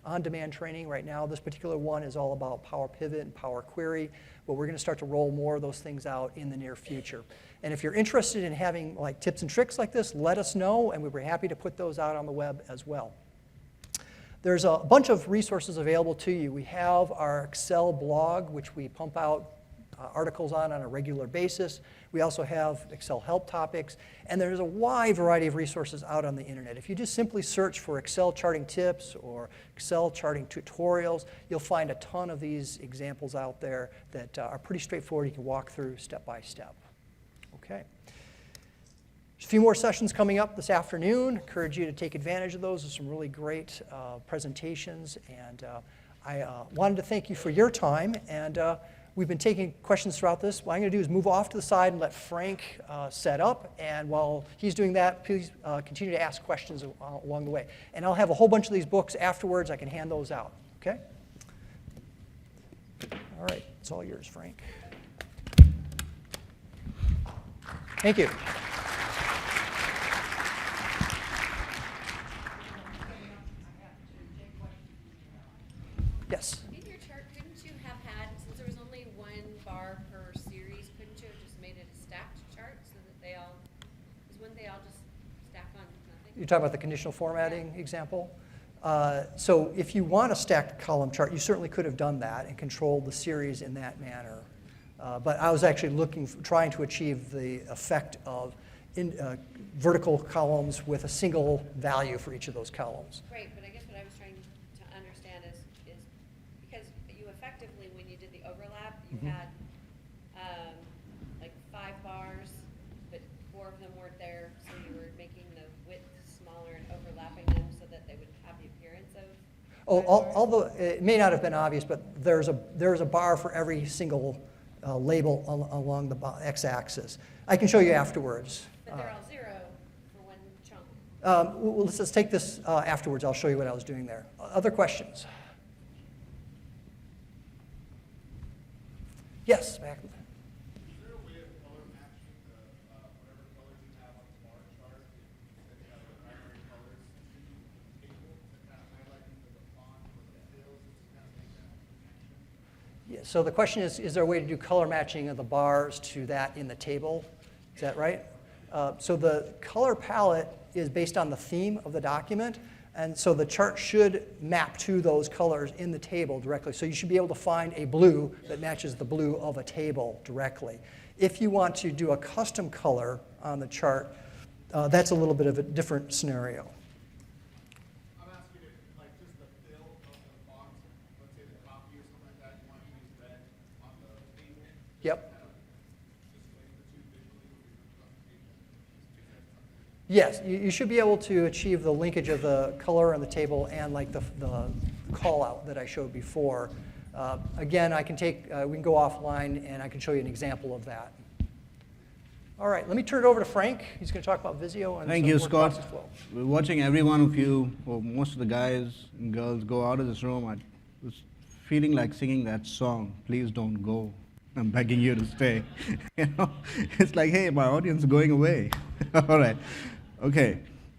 on-demand training right now. This particular one is all about Power Pivot and Power Query, but we're going to start to roll more of those things out in the near future. And if you're interested in having like tips and tricks like this, let us know, and we'd be happy to put those out on the web as well. There's a bunch of resources available to you. We have our Excel blog, which we pump out articles on a regular basis. We also have Excel help topics, and there's a wide variety of resources out on the internet. If you just simply search for Excel charting tips or Excel charting tutorials, you'll find a ton of these examples out there that are pretty straightforward. You can walk through step by step. Okay. There's a few more sessions coming up this afternoon. Encourage you to take advantage of those. There's some really great presentations, and I wanted to thank you for your time, and we've been taking questions throughout this. What I'm going to do is move off to the side and let Frank set up, and while he's doing that, please continue to ask questions along the way. And I'll have a whole bunch of these books afterwards. I can hand those out, okay? All right, it's all yours, Frank. Thank you. Yes. In your chart, couldn't you have had, since there was only one bar per series, couldn't you have just made it a stacked chart so that they all, because wouldn't they all just stack on nothing? You're talking about the conditional formatting example? So if you want a stacked column chart, you certainly could have done that and controlled the series in that manner. But I was actually trying to achieve the effect of vertical columns with a single value for each of those columns. Right, but I guess what I was trying to understand is because you effectively, when you did the overlap, you had like 5 bars, but 4 of them weren't there, so you were making the width smaller and overlapping them so that they would have the appearance of. Oh, 5 bars? although it may not have been obvious, but there's a bar for every single label along the x-axis. I can show you afterwards. But they're all 0 for one chunk. Well, let's take this afterwards. I'll show you what I was doing there. Other questions? Yes, back. Is there a way of color matching whatever colors you have on the bar chart? If you have the primary colors to the table to kind of highlighting the font or the fills to kind of make that connection? Yeah, so the question is there a way to do color matching of the bars to that in the table? Is that right? So the color palette is based on the theme of the document, and so the chart should map to those colors in the table directly. So you should be able to find a blue that matches the blue of a table directly. If you want to do a custom color on the chart, that's a little bit of a different scenario. I'm asking if, like, just the fill of the font, let's say the copy or something like that, you want to use red on the table. Yep. Kind of display the two visually when you're on the table. Yes, you should be able to achieve the linkage of the color on the table and like the call out that I showed before. Again, we can go offline and I can show you an example of that. All right, let me turn it over to Frank. He's going to talk about Visio and Thank some you, word Scott. process flow. We're watching every one of you, or most of the guys and girls, go out of this room. I was feeling like singing that song, Please Don't Go. I'm begging you to stay. You know, it's like, hey, my audience is going away. All right. Okay.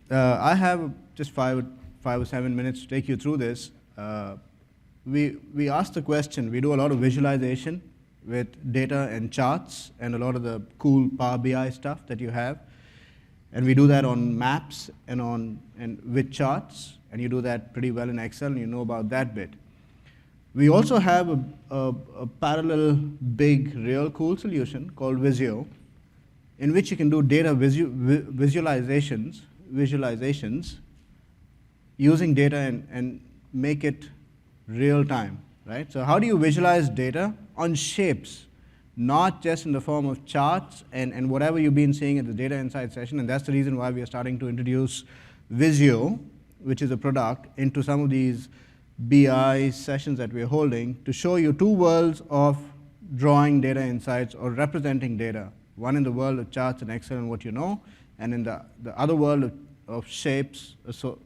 I have just five or 7 minutes to take you through this. We asked the question, we do a lot of visualization with data and charts and a lot of the cool Power BI stuff that you have. And we do that on maps and with charts, and you do that pretty well in Excel, and you know about that bit. We also have a parallel big real cool solution called Visio, in which you can do data visualizations using data and make it real time, right? So how do you visualize data on shapes, not just in the form of charts and whatever you've been seeing at the Data Insight session, and that's the reason why we are starting to introduce Visio, which is a product, into some of these BI sessions that we're holding to show you 2 worlds of drawing data insights or representing data. One in the world of charts and Excel and what you know, and in the other world of shapes. So,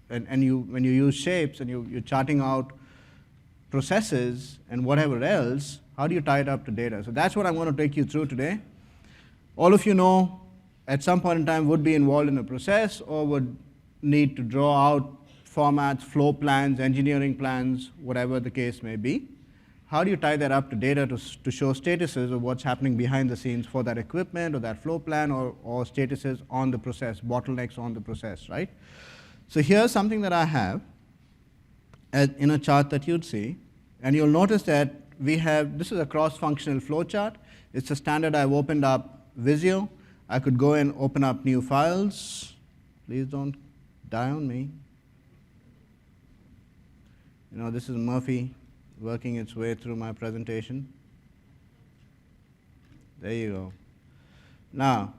when you use shapes and you're charting out processes and whatever else, how do you tie it up to data? So that's what I'm going to take you through today. All of you know, at some point in time, would be involved in a process or would need to draw out formats, flow plans, engineering plans, whatever the case may be. How do you tie that up to data to show statuses of what's happening behind the scenes for that equipment or that flow plan or statuses on the process, bottlenecks on the process, right? So here's something that I have in a chart that you'd see, and you'll notice that this is a cross-functional flow chart. It's a standard. I've opened up Visio. I could go and open up new files. Please don't die on me. You know, this is Murphy working its way through my presentation. There you go. Now,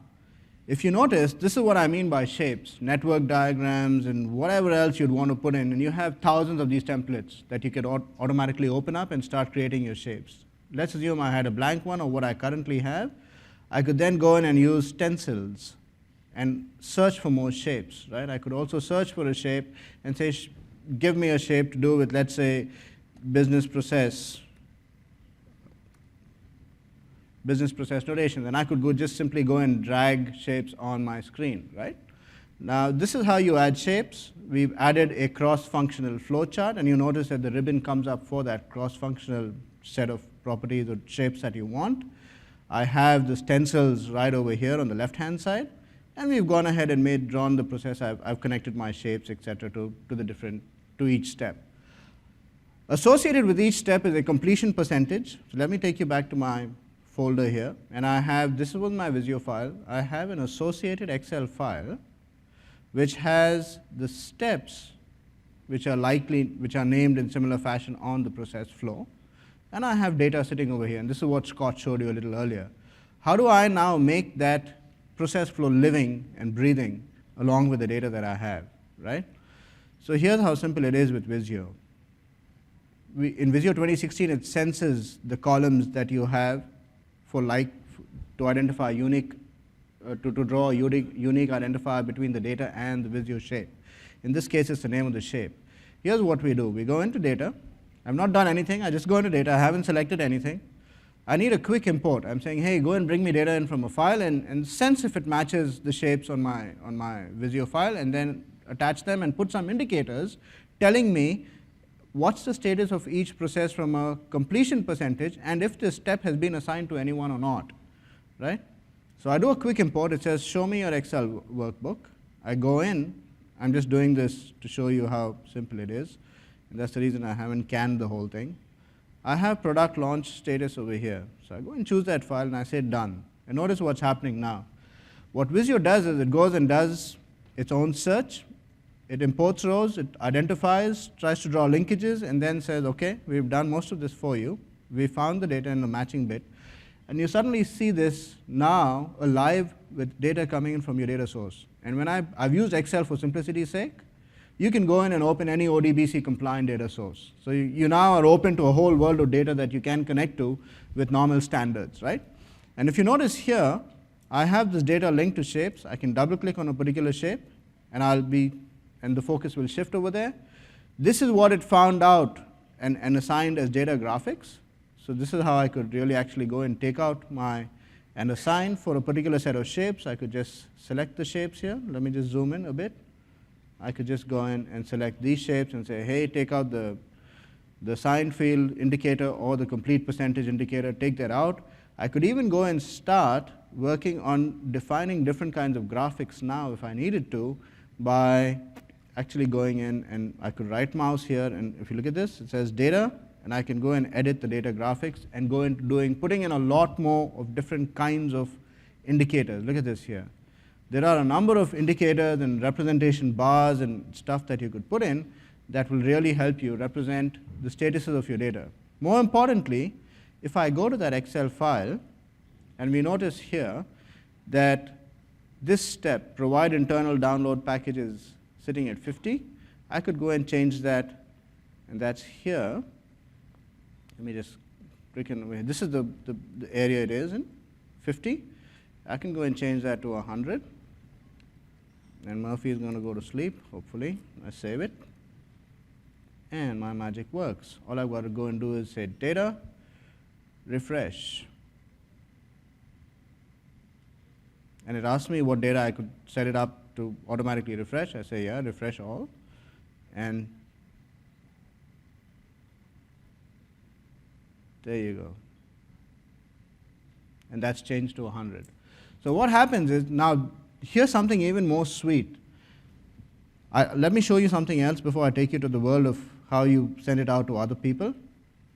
if you notice, this is what I mean by shapes, network diagrams, and whatever else you'd want to put in. And you have thousands of these templates that you could automatically open up and start creating your shapes. Let's assume I had a blank one, or what I currently have. I could then go in and use stencils and search for more shapes, right? I could also search for a shape and say, give me a shape to do with, let's say, business process notation. And I could just simply go and drag shapes on my screen, right? Now, this is how you add shapes. We've added a cross-functional flowchart, and you notice that the ribbon comes up for that cross-functional set of properties or shapes that you want. I have the stencils right over here on the left-hand side, And we've gone ahead and drawn the process. I've connected my shapes, etc., to each step. Associated with each step is a completion percentage. So let me take you back to my folder here. And I have, this was my Visio file. I have an associated Excel file which has the steps which are named in similar fashion on the process flow. And I have data sitting over here. And this is what Scott showed you a little earlier. How do I now make that process flow living and breathing along with the data that I have, right? So here's how simple it is with Visio. In Visio 2016, it senses the columns that you have to identify unique, to draw a unique identifier between the data and the Visio shape. In this case, it's the name of the shape. Here's what we do. We go into data. I've not done anything. I just go into data. I haven't selected anything. I need a quick import. I'm saying, hey, go and bring me data in from a file and sense if it matches the shapes on my Visio file, and then attach them and put some indicators telling me what's the status of each process from a completion percentage, and if this step has been assigned to anyone or not, right? So I do a quick import. It says, show me your Excel workbook. I go in. I'm just doing this to show you how simple it is. And that's the reason I haven't canned the whole thing. I have product launch status over here. So I go and choose that file, and I say done. And notice what's happening now. What Visio does is it goes and does its own search. It imports rows, it identifies, tries to draw linkages, and then says, OK, we've done most of this for you. We found the data in the matching bit. And you suddenly see this now alive with data coming in from your data source. And when I've used Excel for simplicity's sake, you can go in and open any ODBC compliant data source. So you now are open to a whole world of data that you can connect to with normal standards, right? And if you notice here, I have this data linked to shapes. I can double click on a particular shape, and the focus will shift over there. This is what it found out and assigned as data graphics. So this is how I could really actually go and take out and assign for a particular set of shapes. I could just select the shapes here. Let me just zoom in a bit. I could just go in and select these shapes and say, hey, take out the sign field indicator or the complete percentage indicator, take that out. I could even go and start working on defining different kinds of graphics now if I needed to by actually going in, and I could right mouse here, and if you look at this, it says data, and I can go and edit the data graphics and go into putting in a lot more of different kinds of indicators. Look at this here. There are a number of indicators and representation bars and stuff that you could put in that will really help you represent the statuses of your data. More importantly, if I go to that Excel file, and we notice here that this step, provide internal download packages, sitting at 50, I could go and change that, and that's here. Let me just click in over here. This is the area it is in, 50. I can go and change that to 100. And Murphy is going to go to sleep, hopefully. I save it. And my magic works. All I've got to go and do is say data, refresh. And it asks me what data I could set it up to automatically refresh. I say, yeah, refresh all. And there you go. And that's changed to 100. So what happens is, now here's something even more sweet. Let me show you something else before I take you to the world of how you send it out to other people.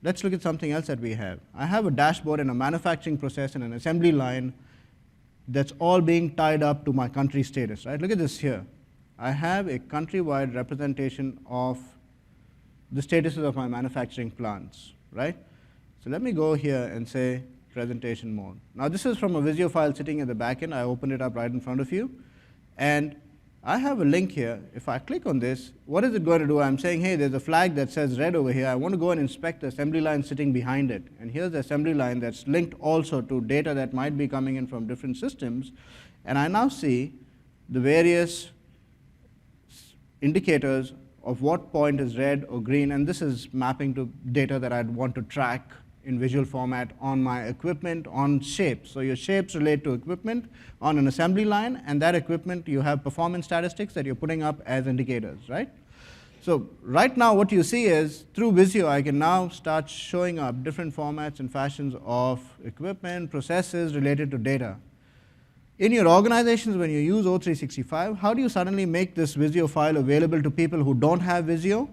Let's look at something else that we have. I have a dashboard and a manufacturing process and an assembly line that's all being tied up to my country status, right? Look at this here. I have a countrywide representation of the statuses of my manufacturing plants, right? So let me go here and say presentation mode. Now this is from a Visio file sitting at the back end. I opened it up right in front of you. And I have a link here. If I click on this, what is it going to do? I'm saying, hey, there's a flag that says red over here. I want to go and inspect the assembly line sitting behind it. And here's the assembly line that's linked also to data that might be coming in from different systems. And I now see the various indicators of what point is red or green. And this is mapping to data that I'd want to track in visual format on my equipment, on shapes. So your shapes relate to equipment on an assembly line, and that equipment, you have performance statistics that you're putting up as indicators, right? So right now what you see is, through Visio, I can now start showing up different formats and fashions of equipment, processes related to data. In your organizations, when you use O365, how do you suddenly make this Visio file available to people who don't have Visio?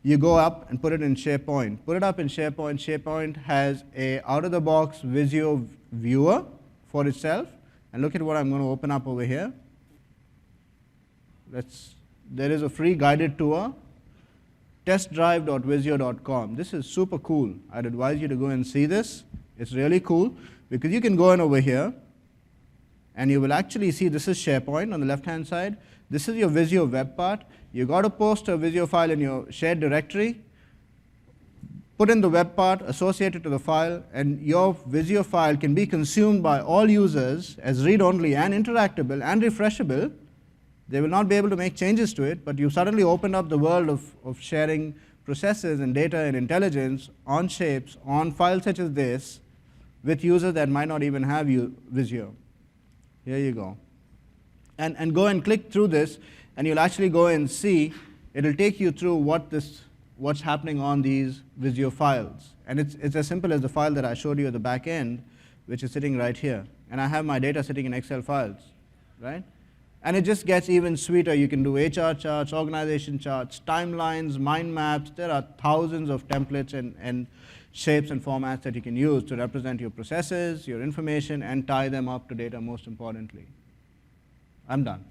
You go up and put it in SharePoint. Put it up in SharePoint. SharePoint has a out-of-the-box Visio viewer for itself. And look at what I'm going to open up over here. There is a free guided tour, testdrive.visio.com. This is super cool. I'd advise you to go and see this. It's really cool because you can go in over here and you will actually see this is SharePoint on the left-hand side. This is your Visio web part. You got to post a Visio file in your shared directory, put in the web part associated to the file, and your Visio file can be consumed by all users as read-only and interactable and refreshable. They will not be able to make changes to it, but you suddenly opened up the world of sharing processes and data and intelligence on Shapes, on files such as this, with users that might not even have Visio. Here you go. And go and click through this, and you'll actually go and see, it'll take you through what's happening on these Visio files. And it's as simple as the file that I showed you at the back end, which is sitting right here. And I have my data sitting in Excel files, right? And it just gets even sweeter. You can do HR charts, organization charts, timelines, mind maps. There are thousands of templates and shapes and formats that you can use to represent your processes, your information, and tie them up to data, most importantly. I'm done.